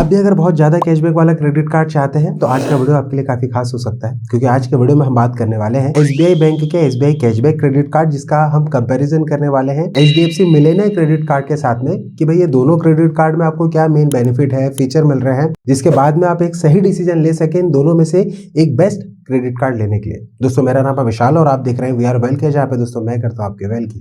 भी अगर बहुत ज़्यादा कैशबैक वाला क्रेडिट कार्ड चाहते हैं तो आज का वीडियो आपके लिए काफ़ी खास हो सकता है, क्योंकि आज के वीडियो में हम बात करने वाले हैं एसबीआई बैंक के एसबीआई कैशबैक क्रेडिट कार्ड, जिसका हम कंपैरिजन करने वाले हैं एचडीएफसी मिलेनियर क्रेडिट कार्ड के साथ में कि भाई ये दोनों क्रेडिट कार्ड में आपको क्या मेन बेनिफिट है, फीचर मिल रहे हैं, जिसके बाद में आप एक सही डिसीजन ले सकें इन दोनों में से एक बेस्ट क्रेडिट कार्ड लेने के लिए। दोस्तों मेरा नाम है विशाल और आप देख रहे हैं वी आर वेल के, जहाँ पे दोस्तों मैं करता हूँ आपके वेल की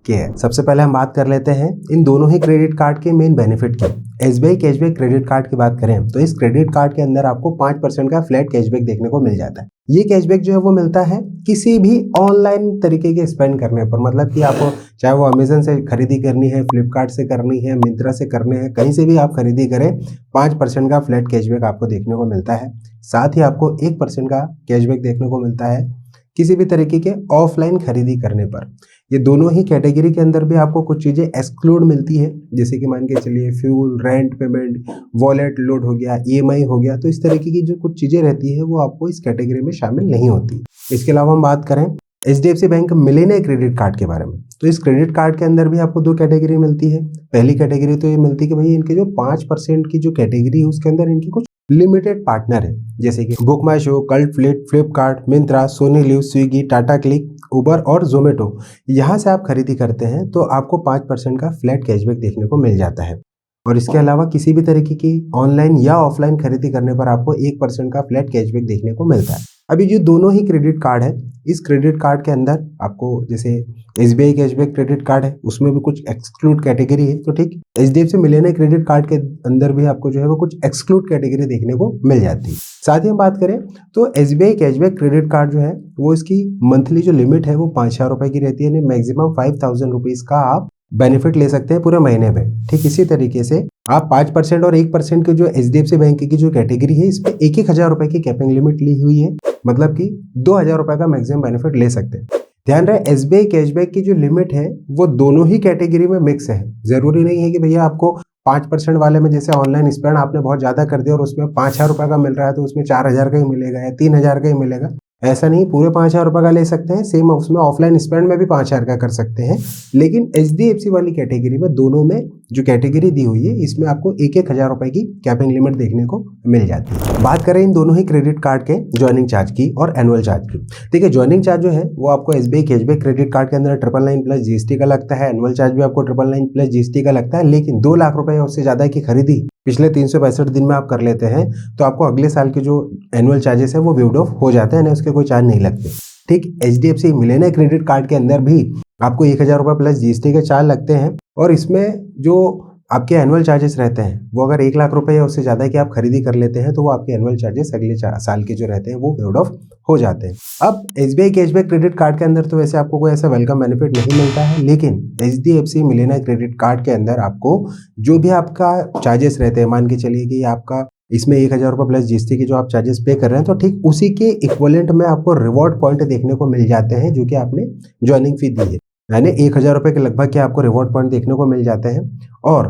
है। सबसे पहले हम बात कर लेते हैं इन दोनों ही क्रेडिट कार्ड के मेन बेनिफिट की। एसबीआई कैशबैक क्रेडिट कार्ड की बात करें तो इस क्रेडिट कार्ड के अंदर आपको 5% का फ्लैट कैशबैक देखने को मिल जाता है। ये कैशबैक जो है वो मिलता है किसी भी ऑनलाइन तरीके के स्पेंड करने पर, मतलब कि आपको चाहे वो अमेजन से खरीदी करनी है, फ्लिपकार्ट से करनी है, मिंत्रा से करने हैं, कहीं से भी आप खरीदी करें 5% का फ्लैट कैशबैक आपको देखने को मिलता है। साथ ही आपको 1% का कैशबैक देखने को मिलता है किसी भी तरीके के ऑफलाइन खरीदी करने पर। ये दोनों ही कैटेगरी के अंदर भी आपको कुछ चीज़ें एक्सक्लूड मिलती है, जैसे कि मान के चलिए fuel, rent payment, wallet load हो गया, ईएमआई हो गया। तो इस तरीके की जो कुछ चीज़ें रहती है वो आपको इस कैटेगरी में शामिल नहीं होती। इसके अलावा हम बात करें HDFC bank Millionaire credit card के बारे में, तो इस क्रेडिट कार्ड के अंदर भी आपको दो कैटेगरी मिलती है। पहली कैटेगरी तो ये मिलती है कि भाई इनके जो 5% की जो कैटेगरी है उसके अंदर इनकी कुछ लिमिटेड पार्टनर है, जैसे कि Book My Show, Cult Fit, Flipkart, Myntra, Sony Liv, Swiggy, Tata Cliq, Uber और जोमेटो। यहाँ से आप खरीदी करते हैं तो आपको 5% का फ्लैट कैशबैक देखने को मिल जाता है। और इसके अलावा किसी भी तरीके की ऑनलाइन या ऑफलाइन खरीदी करने पर आपको 1% का फ्लैट कैशबैक देखने को मिलता है। अभी जो दोनों ही क्रेडिट कार्ड है, इस क्रेडिट कार्ड के अंदर आपको जैसे एसबीआई कैशबैक क्रेडिट कार्ड है उसमें भी कुछ एक्सक्लूड कैटेगरी है, तो ठीक एचडीएफसी मिलेनियर क्रेडिट कार्ड के अंदर भी आपको जो है वो कुछ एक्सक्लूड कैटेगरी देखने को मिल जाती है। साथ ही हम बात करें तो एसबीआई कैशबैक क्रेडिट कार्ड जो है वो इसकी मंथली जो लिमिट है वो 5,000 रुपए की रहती है, यानी मैक्सिमम 5,000 रुपीज का आप बेनिफिट ले सकते हैं पूरे महीने में। ठीक इसी तरीके से आप 5% और 1% के जो एचडीएफसी बैंक की जो कैटेगरी है इसमें 1,000 रुपए की कैपिंग लिमिट ली हुई है, मतलब कि 2,000 रुपए का मैक्सिमम बेनिफिट ले सकते हैं। ध्यान रहे एसबीआई कैशबैक की जो लिमिट है वो दोनों ही कैटेगरी में मिक्स है। जरूरी नहीं है कि भैया आपको 5% वाले में जैसे ऑनलाइन स्पेंड आपने बहुत ज्यादा कर दिया और उसमें 5,000 रुपए का मिल रहा है तो उसमें 4,000 का ही मिलेगा या 3,000 का ही मिलेगा, ऐसा नहीं। पूरे 5,000 रुपए का ले सकते हैं, सेम उसमें ऑफलाइन स्पेंड में भी 5,000 का कर सकते हैं। लेकिन एचडीएफसी वाली कैटेगरी में दोनों में जो कैटेगरी दी हुई है इसमें आपको 1,000 रुपए की कैपिंग लिमिट देखने को मिल जाती है। बात करें इन दोनों ही क्रेडिट कार्ड के ज्वाइनिंग चार्ज की और एनुअल चार्ज की। देखिए ज्वाइनिंग चार्ज जो है वो आपको एसबीआई कैशबैक क्रेडिट कार्ड के अंदर 999 प्लस जीएसटी का लगता है, एनुअल चार्ज भी आपको 999 प्लस जीएसटी का लगता है। लेकिन 2 लाख रुपए या उससे ज्यादा की खरीदी पिछले 365 दिन में आप कर लेते हैं तो आपको अगले साल के जो एनुअल चार्जेस है वो वेव्ड ऑफ हो जाते हैं, उसके कोई चार्ज नहीं लगते। ठीक एचडीएफसी मिलेनियर क्रेडिट कार्ड के अंदर भी आपको 1,000 रुपए प्लस जीएसटी के चार्ज लगते हैं, और इसमें जो आपके एनुअल चार्जेस रहते हैं वो अगर 1 लाख रुपए या उससे ज्यादा की आप खरीदी कर लेते हैं तो वो आपके एनुअल चार्जेस अगले साल के जो रहते हैं वो वेव्ड ऑफ हो जाते हैं। अब एसबीआई कैशबैक क्रेडिट कार्ड के अंदर तो वैसे आपको कोई ऐसा वेलकम बेनिफिट नहीं मिलता है, लेकिन एचडीएफसी मिलेनियर क्रेडिट कार्ड के अंदर आपको जो भी आपका चार्जेस रहते हैं, मान के चलिए कि आपका इसमें 1,000 रुपए प्लस जीएसटी के जो आप चार्जेस पे कर रहे हैं तो ठीक उसी के इक्विवेलेंट में आपको रिवॉर्ड पॉइंट देखने को मिल जाते हैं जो कि आपने ज्वाइनिंग फी दी है, यानी 1,000 रुपए के लगभग के आपको रिवॉर्ड पॉइंट देखने को मिल जाते हैं। और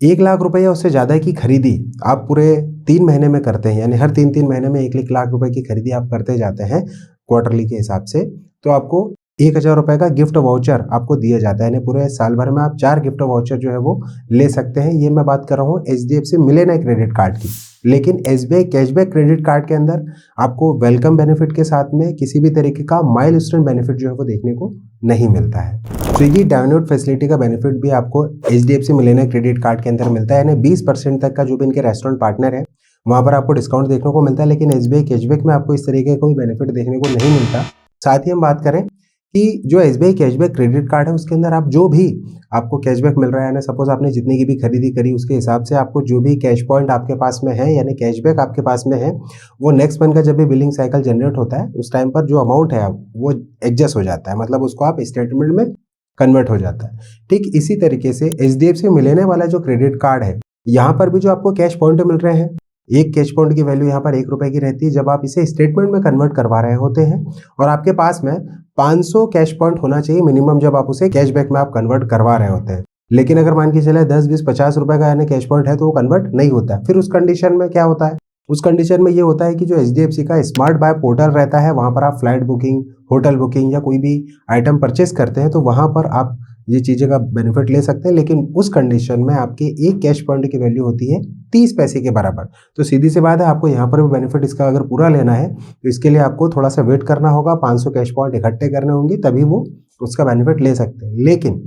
1 लाख रुपए या उससे ज्यादा की खरीदी आप पूरे 3 महीने में करते हैं, यानी हर 3 महीने में 1 लाख रुपए की खरीदी आप करते जाते हैं क्वार्टरली के हिसाब से, तो आपको 1,000 रुपए का गिफ्ट वाउचर आपको दिया जाता है, यानी पूरे साल भर में आप 4 गिफ्ट वाउचर जो है वो ले सकते हैं। ये मैं बात कर रहा हूँ एचडीएफसी मिलेनियर क्रेडिट कार्ड की। लेकिन एसबीआई कैशबैक क्रेडिट कार्ड के अंदर आपको वेलकम बेनिफिट के साथ में किसी भी तरीके का माइलस्टोन बेनिफिट जो है वो देखने को नहीं मिलता है। स्विगी डाउनलोड फैसिलिटी का बेनिफिट भी आपको एचडीएफसी मिलेनियर क्रेडिट कार्ड के अंदर मिलता है, यानी 20% तक का जो भी इनके रेस्टोरेंट पार्टनर है वहां पर आपको डिस्काउंट देखने को मिलता है। लेकिन एसबीआई कैशबैक में आपको इस तरीके का कोई बेनिफिट देखने को नहीं मिलता। साथ ही हम बात करें कि जो एसबीआई कैशबैक क्रेडिट कार्ड है उसके अंदर आप जो भी आपको कैशबैक मिल रहा है ना, सपोज आपने जितनी की भी खरीदी करी उसके हिसाब से आपको जो भी कैश पॉइंट आपके पास में है यानी कैशबैक आपके पास में है, वो नेक्स्ट मंथ का जब भी बिलिंग साइकिल जनरेट होता है उस टाइम पर जो अमाउंट है वो एडजस्ट हो जाता है, मतलब उसको आप स्टेटमेंट में कन्वर्ट हो जाता है। ठीक इसी तरीके से एचडीएफसी मिलेने वाला जो क्रेडिट कार्ड है यहाँ पर भी जो आपको कैश पॉइंट मिल रहे हैं, एक कैश पॉइंट की वैल्यू यहाँ पर 1 रुपए की रहती है जब आप इसे स्टेटमेंट में कन्वर्ट करवा रहे होते हैं, और आपके पास में 500 कैश पॉइंट होना चाहिए मिनिमम जब आप उसे कैशबैक में आप कन्वर्ट करवा रहे होते हैं। लेकिन अगर मान के चले 10, 20, 50 रुपए का यानी कैश पॉइंट है तो वो कन्वर्ट नहीं होता। फिर उस कंडीशन में क्या होता है, उस कंडीशन में ये होता है कि जो एचडीएफसी का स्मार्ट बाय पोर्टल रहता है वहां पर आप फ्लाइट बुकिंग, होटल बुकिंग या कोई भी आइटम परचेस करते हैं तो वहां पर आप ये चीज़ें का बेनिफिट ले सकते हैं, लेकिन उस कंडीशन में आपके एक कैश पॉइंट की वैल्यू होती है 30 पैसे के बराबर। तो सीधी सी बात है, आपको यहाँ पर भी बेनिफिट इसका अगर पूरा लेना है तो इसके लिए आपको थोड़ा सा वेट करना होगा, 500 कैश पॉइंट इकट्ठे करने होंगे, तभी वो उसका बेनिफिट ले सकते हैं। लेकिन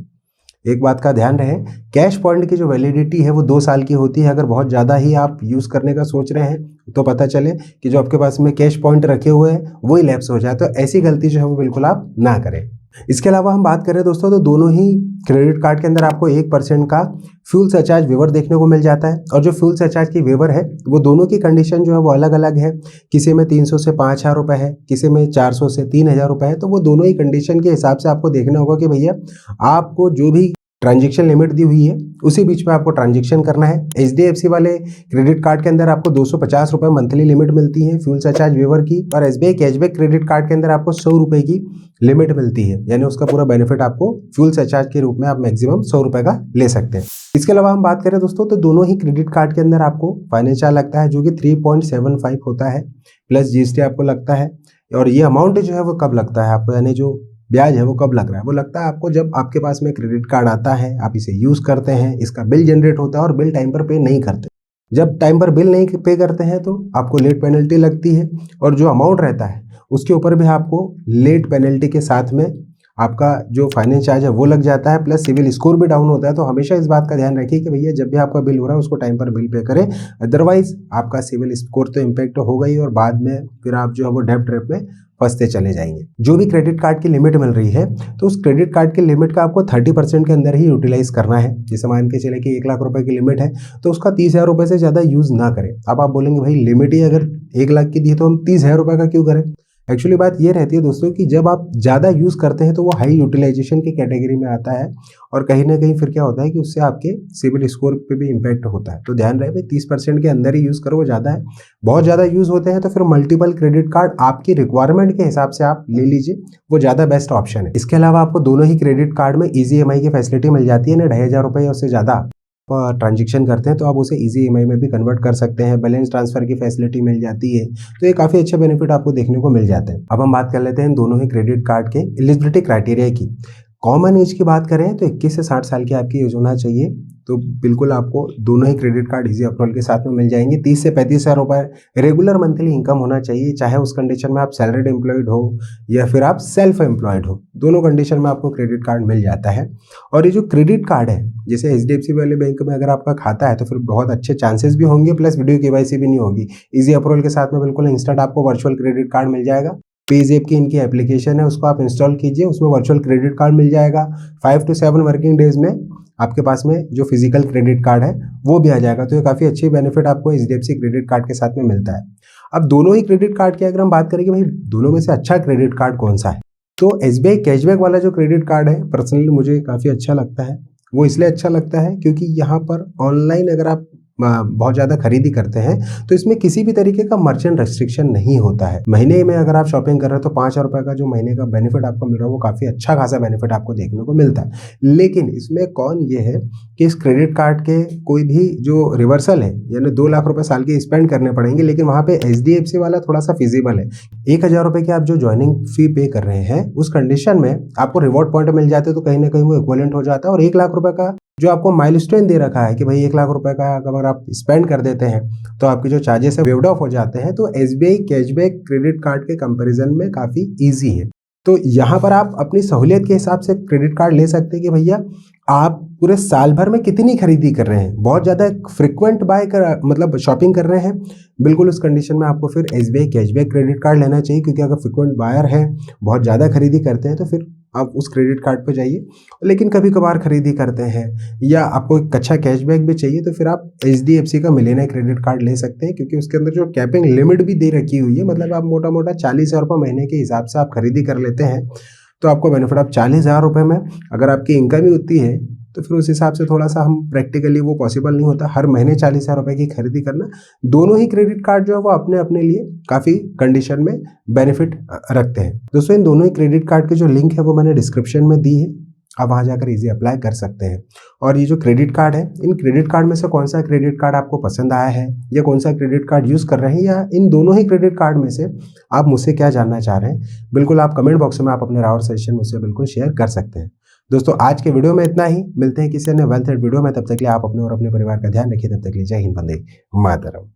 एक बात का ध्यान रहे, कैश पॉइंट की जो वैलिडिटी है वो 2 साल की होती है। अगर बहुत ज़्यादा ही आप यूज़ करने का सोच रहे हैं तो पता चले कि जो आपके पास में कैश पॉइंट रखे हुए हैं वही लैप्स हो जाए, तो ऐसी गलती जो है वो बिल्कुल आप ना करें। इसके अलावा हम बात करें दोस्तों, तो दोनों ही क्रेडिट कार्ड के अंदर आपको 1% का फ्यूल सरचार्ज वेवर देखने को मिल जाता है। और जो फ्यूल सरचार्ज की वेवर है वो दोनों की कंडीशन जो है वो अलग अलग है। किसी में 300 से 5,000 रुपये है, किसी में 400 से 3,000 रुपये है। तो वो दोनों ही कंडीशन के हिसाब से आपको देखना होगा कि भैया आपको जो भी ट्रांजैक्शन लिमिट दी हुई है उसी बीच में आपको ट्रांजैक्शन करना है। HDFC वाले क्रेडिट कार्ड के अंदर आपको 250 रुपये मंथली लिमिट मिलती है फ्यूल सरचार्ज वेवर की, और SBI कैशबैक क्रेडिट कार्ड के अंदर आपको 100 रुपये की लिमिट मिलती है, यानी उसका पूरा बेनिफिट आपको फ्यूल सरचार्ज के रूप में आप मैक्सिमम 100 रुपये का ले सकते हैं। इसके अलावा हम बात करें दोस्तों, तो दोनों ही क्रेडिट कार्ड के अंदर आपको फाइनेंस चार्ज लगता है जो कि 3.75 होता है, प्लस GST आपको लगता है। और ये अमाउंट जो है वो कब लगता है आपको, यानी जो ब्याज है वो कब लग रहा है, वो लगता है आपको जब आपके पास में क्रेडिट कार्ड आता है, आप इसे यूज़ करते हैं, इसका बिल जनरेट होता है और बिल टाइम पर पे नहीं करते। जब टाइम पर बिल नहीं पे करते हैं तो आपको लेट पेनल्टी लगती है, और जो अमाउंट रहता है उसके ऊपर भी आपको लेट पेनल्टी के साथ में आपका जो फाइनेंस चार्ज है वो लग जाता है, प्लस सिविल स्कोर भी डाउन होता है। तो हमेशा इस बात का ध्यान रखिए कि भैया जब भी आपका बिल हो रहा है उसको टाइम पर बिल पे करें, अदरवाइज आपका सिविल स्कोर तो इम्पैक्ट होगा ही, और बाद में फिर आप जो है वो डेब्ट ट्रैप में फंसते चले जाएंगे। जो भी क्रेडिट कार्ड की लिमिट मिल रही है तो उस क्रेडिट कार्ड की लिमिट का आपको 30% के अंदर ही यूटिलाइज करना है। जैसे मान के चले कि 1 लाख रुपए की लिमिट है तो उसका 30,000 रुपये से ज़्यादा यूज़ ना करें। अब आप बोलेंगे भाई लिमिट ही अगर 1 लाख की दी है तो हम 30,000 रुपये का क्यों करें। एक्चुअली बात ये रहती है दोस्तों कि जब आप ज़्यादा यूज़ करते हैं तो वो हाई यूटिलाइजेशन की कैटेगरी में आता है, और कहीं ना कहीं फिर क्या होता है कि उससे आपके सिविल स्कोर पे भी इम्पैक्ट होता है। तो ध्यान रहे भाई 30% के अंदर ही यूज़ करो, वो ज़्यादा है। बहुत ज़्यादा यूज़ होते हैं तो फिर मल्टीपल क्रेडिट कार्ड आपकी रिक्वायरमेंट के हिसाब से आप ले लीजिए, वो ज़्यादा बेस्ट ऑप्शन है। इसके अलावा आपको दोनों ही क्रेडिट कार्ड में ईजी EMI की फैसिलिटी मिल जाती है ना, 2,500 रुपये या उससे ज़्यादा ट्रांजेक्शन करते हैं तो आप उसे इजी EMI में भी कन्वर्ट कर सकते हैं। बैलेंस ट्रांसफर की फैसिलिटी मिल जाती है, तो ये काफ़ी अच्छा बेनिफिट आपको देखने को मिल जाता है। अब हम बात कर लेते हैं दोनों ही क्रेडिट कार्ड के एलिजिबिलिटी क्राइटेरिया की। कॉमन एज की बात करें तो 21 से 60 साल की आपकी एज होना चाहिए, तो बिल्कुल आपको दोनों ही क्रेडिट कार्ड इजी अप्रूवल के साथ में मिल जाएंगे। 30 से 35,000 रुपये रेगुलर मंथली इनकम होना चाहिए, चाहे उस कंडीशन में आप सैलरीड एम्प्लॉयड हो या फिर आप सेल्फ एम्प्लॉयड हो, दोनों कंडीशन में आपको क्रेडिट कार्ड मिल जाता है। और ये जो क्रेडिट कार्ड है, जैसे HDFC वाले बैंक में अगर आपका खाता है तो फिर बहुत अच्छे चांसेस भी होंगे, प्लस वीडियो KYC भी नहीं होगी। इजी अप्रूवल के साथ में बिल्कुल इंस्टेंट आपको वर्चुअल क्रेडिट कार्ड मिल जाएगा। पेज़ैप की इनकी एप्लीकेशन है, उसको आप इंस्टॉल कीजिए, उसमें वर्चुअल क्रेडिट कार्ड मिल जाएगा। 5 to 7 वर्किंग डेज में आपके पास में जो फिजिकल क्रेडिट कार्ड है वो भी आ जाएगा। तो ये काफ़ी अच्छी बेनिफिट आपको HDFC क्रेडिट कार्ड के साथ में मिलता है। अब दोनों ही क्रेडिट कार्ड की अगर हम बात करें कि भाई दोनों में से अच्छा क्रेडिट कार्ड कौन सा है, तो SBI कैशबैक वाला जो क्रेडिट कार्ड है पर्सनली मुझे काफ़ी अच्छा लगता है। वो इसलिए अच्छा लगता है क्योंकि यहाँ पर ऑनलाइन अगर आप बहुत ज़्यादा खरीदी करते हैं तो इसमें किसी भी तरीके का मर्चेंट रेस्ट्रिक्शन नहीं होता है। महीने में अगर आप शॉपिंग कर रहे हो तो 5,000 रुपये का जो महीने का बेनिफिट आपको मिल रहा है वो काफ़ी अच्छा खासा बेनिफिट आपको देखने को मिलता है। लेकिन इसमें कौन ये है कि इस क्रेडिट कार्ड के कोई भी जो रिवर्सल है, यानी 2 लाख रुपये साल के स्पेंड करने पड़ेंगे, लेकिन वहाँ पे HDFC वाला थोड़ा सा फिजिबल है। 1,000 रुपये की आप जो ज्वाइनिंग फी पे कर रहे हैं उस कंडीशन में आपको रिवॉर्ड पॉइंट मिल जाते हैं, तो कहीं ना कहीं वो इक्विवेलेंट हो जाता है। और 1 लाख रुपये का जो आपको माइलस्टोन दे रखा है कि भाई 1 लाख रुपए का अगर आप स्पेंड कर देते हैं तो आपके जो चार्जेस है वेव्ड ऑफ हो जाते हैं। तो SBI कैशबैक क्रेडिट कार्ड के कंपैरिजन में काफ़ी इजी है। तो यहाँ पर आप अपनी सहूलियत के हिसाब से क्रेडिट कार्ड ले सकते हैं कि भैया आप पूरे साल भर में कितनी खरीदी कर रहे हैं, बहुत ज़्यादा फ्रिक्वेंट मतलब शॉपिंग कर रहे हैं, बिल्कुल उस कंडीशन में आपको फिर SBI कैशबैक क्रेडिट कार्ड लेना चाहिए। क्योंकि अगर फ्रिक्वेंट बायर हैं, बहुत ज़्यादा खरीदी करते हैं तो फिर आप उस क्रेडिट कार्ड पे जाइए। लेकिन कभी कभार खरीदी करते हैं या आपको एक अच्छा कैशबैक भी चाहिए तो फिर आप HDFC का मिलेनिया क्रेडिट कार्ड ले सकते हैं, क्योंकि उसके अंदर जो कैपिंग लिमिट भी दे रखी हुई है, मतलब आप मोटा मोटा 40,000 रुपये महीने के हिसाब से आप खरीदी कर लेते हैं तो आपको बेनिफिट। आप 40,000 रुपये में अगर आपकी इनकम ही उतनी है तो फिर उस हिसाब से थोड़ा सा हम प्रैक्टिकली वो पॉसिबल नहीं होता हर महीने 40,000 रुपये की खरीदी करना। दोनों ही क्रेडिट कार्ड जो है वो अपने अपने लिए काफ़ी कंडीशन में बेनिफिट रखते हैं। दोस्तों इन दोनों ही क्रेडिट कार्ड की जो लिंक है वो मैंने डिस्क्रिप्शन में दी है, आप वहाँ जाकर इजी अप्लाई कर सकते हैं। और ये जो क्रेडिट कार्ड है, इन क्रेडिट कार्ड में से कौन सा क्रेडिट कार्ड आपको पसंद आया है या कौन सा क्रेडिट कार्ड यूज़ कर रहे हैं, या इन दोनों ही क्रेडिट कार्ड में से आप मुझसे क्या जानना चाह रहे हैं, बिल्कुल आप कमेंट बॉक्स में आप अपने राय और सजेशन मुझसे बिल्कुल शेयर कर सकते हैं। दोस्तों आज के वीडियो में इतना ही, मिलते हैं किसी अन्य वेल्थ वीडियो में। तब तक के लिए आप अपने और अपने परिवार का ध्यान रखिए। तब तक के लिए जय हिंद, वंदे मातरम।